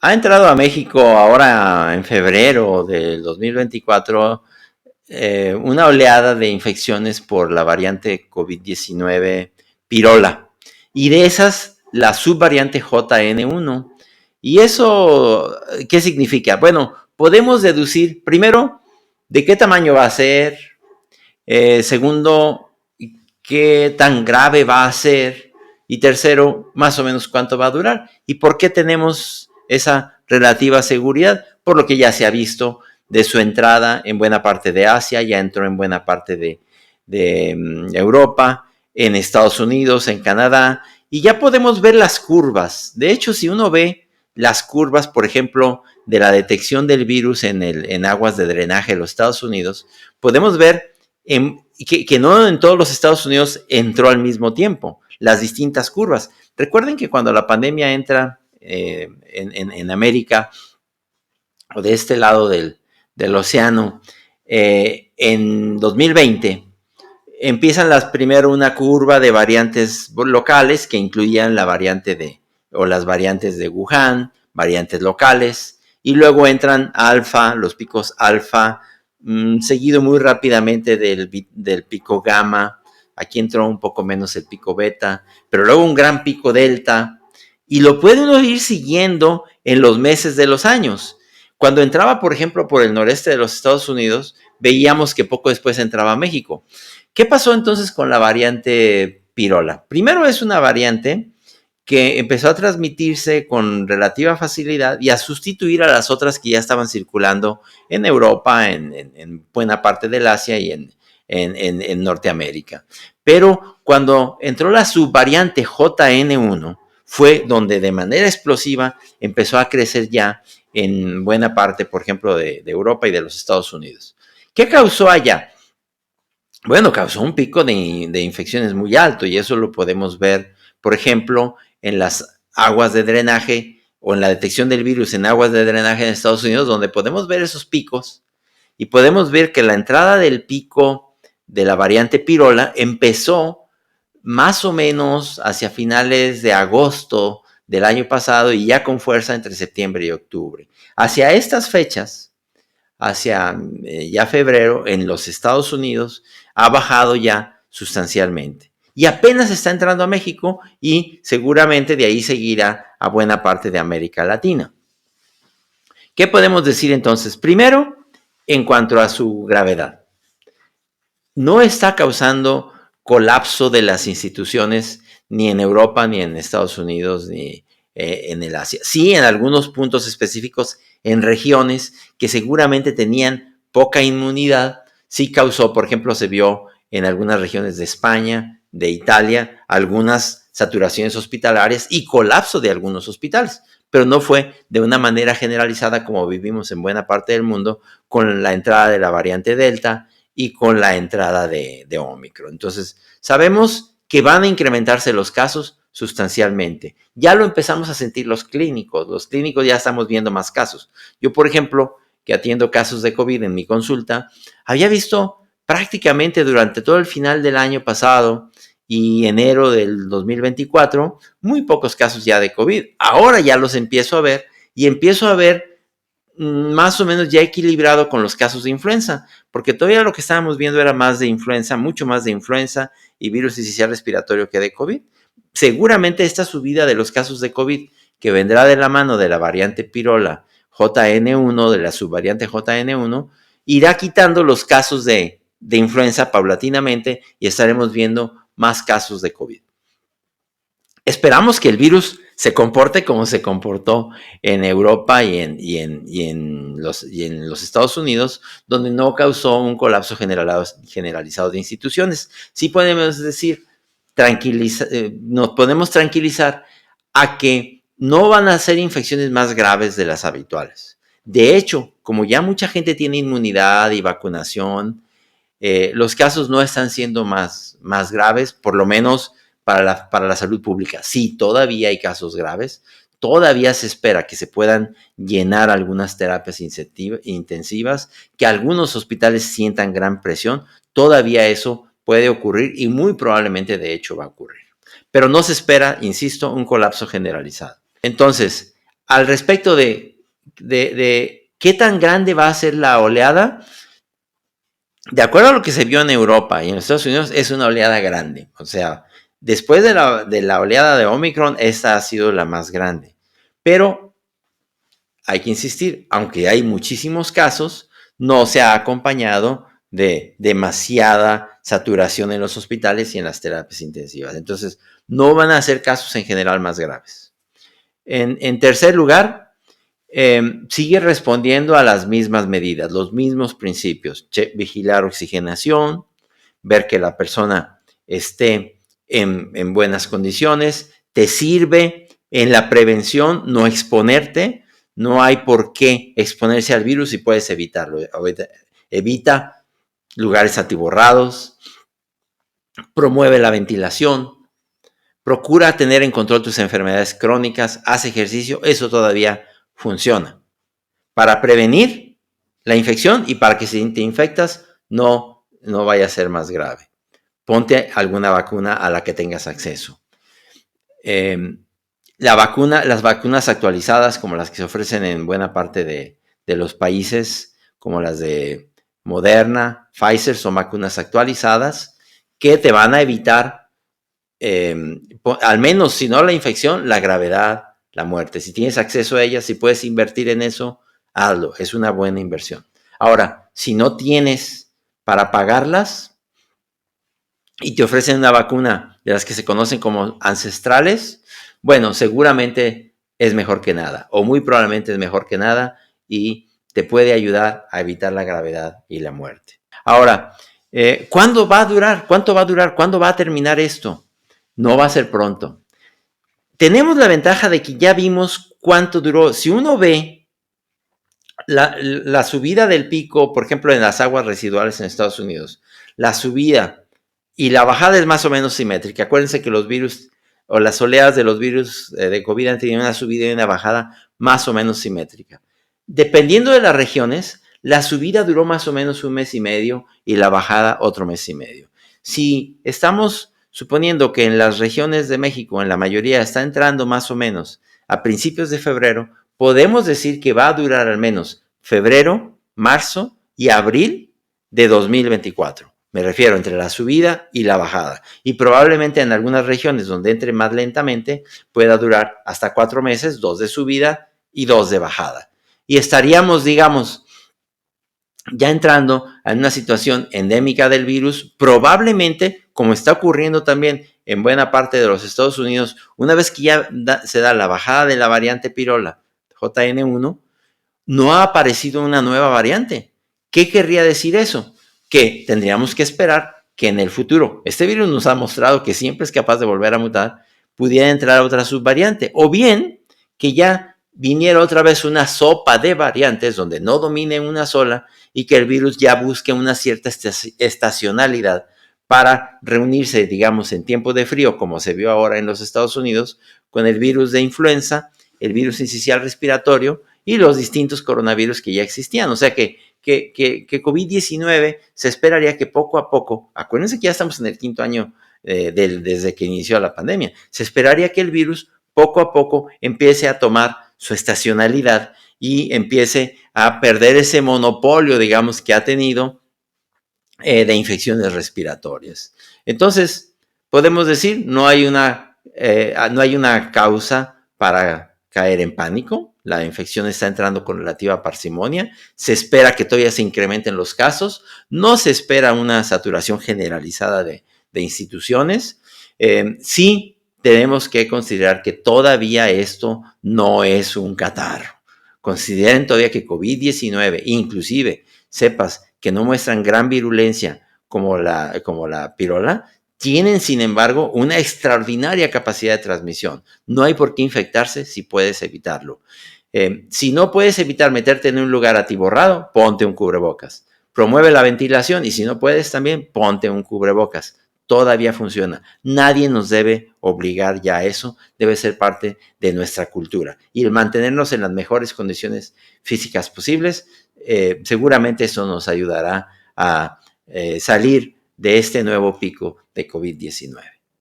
Ha entrado a México ahora en febrero del 2024 una oleada de infecciones por la variante COVID-19 pirola. Y de esas, la subvariante JN1. ¿Y eso qué significa? Bueno, podemos deducir, primero, de qué tamaño va a ser. Segundo, qué tan grave va a ser. Y tercero, más o menos cuánto va a durar. ¿Y por qué tenemos esa relativa seguridad? Por lo que ya se ha visto de su entrada en buena parte de Asia, ya entró en buena parte de Europa, en Estados Unidos, en Canadá, y ya podemos ver las curvas. De hecho, si uno ve las curvas, por ejemplo, de la detección del virus en aguas de drenaje de los Estados Unidos, podemos ver que no en todos los Estados Unidos entró al mismo tiempo, las distintas curvas. Recuerden que cuando la pandemia entra en América, o de este lado del océano, en 2020, empiezan primero una curva de variantes locales que incluían la variante o las variantes de Wuhan, variantes locales, y luego entran alfa, los picos alfa, seguido muy rápidamente del pico gamma. Aquí entró un poco menos el pico beta, pero luego un gran pico delta, y lo puede uno ir siguiendo en los meses de los años. Cuando entraba, por ejemplo, por el noreste de los Estados Unidos, veíamos que poco después entraba a México. ¿Qué pasó entonces con la variante pirola? Primero es una variante que empezó a transmitirse con relativa facilidad y a sustituir a las otras que ya estaban circulando en Europa, en buena parte del Asia y en Norteamérica. Pero cuando entró la subvariante JN1, fue donde de manera explosiva empezó a crecer ya en buena parte, por ejemplo, de Europa y de los Estados Unidos. ¿Qué causó allá? Bueno, causó un pico de infecciones muy alto y eso lo podemos ver, por ejemplo, en las aguas de drenaje o en la detección del virus en aguas de drenaje en Estados Unidos, donde podemos ver esos picos y podemos ver que la entrada del pico de la variante pirola empezó más o menos hacia finales de agosto del año pasado y ya con fuerza entre septiembre y octubre. Hacia estas fechas, hacia ya febrero, en los Estados Unidos, ha bajado ya sustancialmente. Y apenas está entrando a México y seguramente de ahí seguirá a buena parte de América Latina. ¿Qué podemos decir entonces? Primero, en cuanto a su gravedad. No está causando colapso de las instituciones ni en Europa, ni en Estados Unidos, ni en el Asia. Sí, en algunos puntos específicos, en regiones que seguramente tenían poca inmunidad, sí causó, por ejemplo, se vio en algunas regiones de España, de Italia, algunas saturaciones hospitalarias y colapso de algunos hospitales, pero no fue de una manera generalizada como vivimos en buena parte del mundo con la entrada de la variante Delta y con la entrada de Omicron. Entonces, sabemos que van a incrementarse los casos sustancialmente. Ya lo empezamos a sentir los clínicos ya estamos viendo más casos. Yo, por ejemplo, que atiendo casos de COVID en mi consulta, había visto prácticamente durante todo el final del año pasado y enero del 2024, muy pocos casos ya de COVID. Ahora ya los empiezo a ver y empiezo a ver más o menos ya equilibrado con los casos de influenza, porque todavía lo que estábamos viendo era más de influenza, mucho más de influenza y virus inicial respiratorio que de COVID. Seguramente esta subida de los casos de COVID, que vendrá de la mano de la variante pirola JN1, de la subvariante JN1, irá quitando los casos de influenza paulatinamente y estaremos viendo más casos de COVID. Esperamos que el virus se comporte como se comportó en Europa y en los Estados Unidos, donde no causó un colapso generalizado de instituciones. Sí podemos decir, nos podemos tranquilizar a que no van a ser infecciones más graves de las habituales. De hecho, como ya mucha gente tiene inmunidad y vacunación, los casos no están siendo más graves, por lo menos para la salud pública. Sí, todavía hay casos graves, todavía se espera que se puedan llenar algunas terapias intensivas, que algunos hospitales sientan gran presión, todavía eso puede ocurrir y muy probablemente de hecho va a ocurrir. Pero no se espera, insisto, un colapso generalizado. Entonces, al respecto de qué tan grande va a ser la oleada, de acuerdo a lo que se vio en Europa y en Estados Unidos, es una oleada grande. O sea, después de la oleada de Omicron, esta ha sido la más grande. Pero hay que insistir, aunque hay muchísimos casos, no se ha acompañado de demasiada saturación en los hospitales y en las terapias intensivas. Entonces, no van a ser casos en general más graves. En tercer lugar, sigue respondiendo a las mismas medidas, los mismos principios. Vigilar oxigenación, ver que la persona esté en buenas condiciones, te sirve en la prevención, no exponerte. No hay por qué exponerse al virus si puedes evitarlo. Evita lugares atiborrados, promueve la ventilación, procura tener en control tus enfermedades crónicas, haz ejercicio, eso todavía funciona. Para prevenir la infección y para que si te infectas no vaya a ser más grave. Ponte alguna vacuna a la que tengas acceso. Las vacunas actualizadas, como las que se ofrecen en buena parte de los países, como las de Moderna, Pfizer, son vacunas actualizadas que te van a evitar, al menos si no la infección, la gravedad, la muerte. Si tienes acceso a ellas, si puedes invertir en eso, hazlo. Es una buena inversión. Ahora, si no tienes para pagarlas y te ofrecen una vacuna de las que se conocen como ancestrales, bueno, seguramente es mejor que nada, o muy probablemente es mejor que nada y te puede ayudar a evitar la gravedad y la muerte. Ahora, ¿cuándo va a durar? ¿Cuánto va a durar? ¿Cuándo va a terminar esto? No va a ser pronto. Tenemos la ventaja de que ya vimos cuánto duró. Si uno ve la subida del pico, por ejemplo, en las aguas residuales en Estados Unidos, la subida y la bajada es más o menos simétrica. Acuérdense que los virus o las oleadas de los virus de COVID han tenido una subida y una bajada más o menos simétrica. Dependiendo de las regiones, la subida duró más o menos 1 mes y medio y la bajada otro mes y medio. Si estamos suponiendo que en las regiones de México, en la mayoría, está entrando más o menos a principios de febrero, podemos decir que va a durar al menos febrero, marzo y abril de 2024. Me refiero entre la subida y la bajada. Y probablemente en algunas regiones donde entre más lentamente pueda durar hasta 4 meses, 2 de subida y 2 de bajada. Y estaríamos, digamos, ya entrando en una situación endémica del virus, probablemente, como está ocurriendo también en buena parte de los Estados Unidos, una vez que ya se da la bajada de la variante pirola, JN1, no ha aparecido una nueva variante. ¿Qué querría decir eso? Que tendríamos que esperar que en el futuro, este virus nos ha mostrado que siempre es capaz de volver a mutar, pudiera entrar otra subvariante, o bien que ya viniera otra vez una sopa de variantes donde no domine una sola y que el virus ya busque una cierta estacionalidad para reunirse, digamos, en tiempo de frío, como se vio ahora en los Estados Unidos, con el virus de influenza, el virus sincicial respiratorio y los distintos coronavirus que ya existían. O sea que COVID-19 se esperaría que poco a poco, acuérdense que ya estamos en el 5º año desde que inició la pandemia, se esperaría que el virus poco a poco empiece a tomar su estacionalidad y empiece a perder ese monopolio, digamos, que ha tenido de infecciones respiratorias. Entonces, podemos decir, no hay una causa para caer en pánico. La infección está entrando con relativa parsimonia. Se espera que todavía se incrementen los casos. No se espera una saturación generalizada de instituciones. Sí tenemos que considerar que todavía esto no es un catarro. Consideren todavía que COVID-19, inclusive cepas que no muestran gran virulencia como la pirola, tienen, sin embargo, una extraordinaria capacidad de transmisión. No hay por qué infectarse si puedes evitarlo. Si no puedes evitar meterte en un lugar atiborrado, ponte un cubrebocas. Promueve la ventilación y si no puedes también, ponte un cubrebocas. Todavía funciona. Nadie nos debe obligar ya a eso. Debe ser parte de nuestra cultura. Y el mantenernos en las mejores condiciones físicas posibles, seguramente eso nos ayudará a salir de este nuevo pico de COVID-19.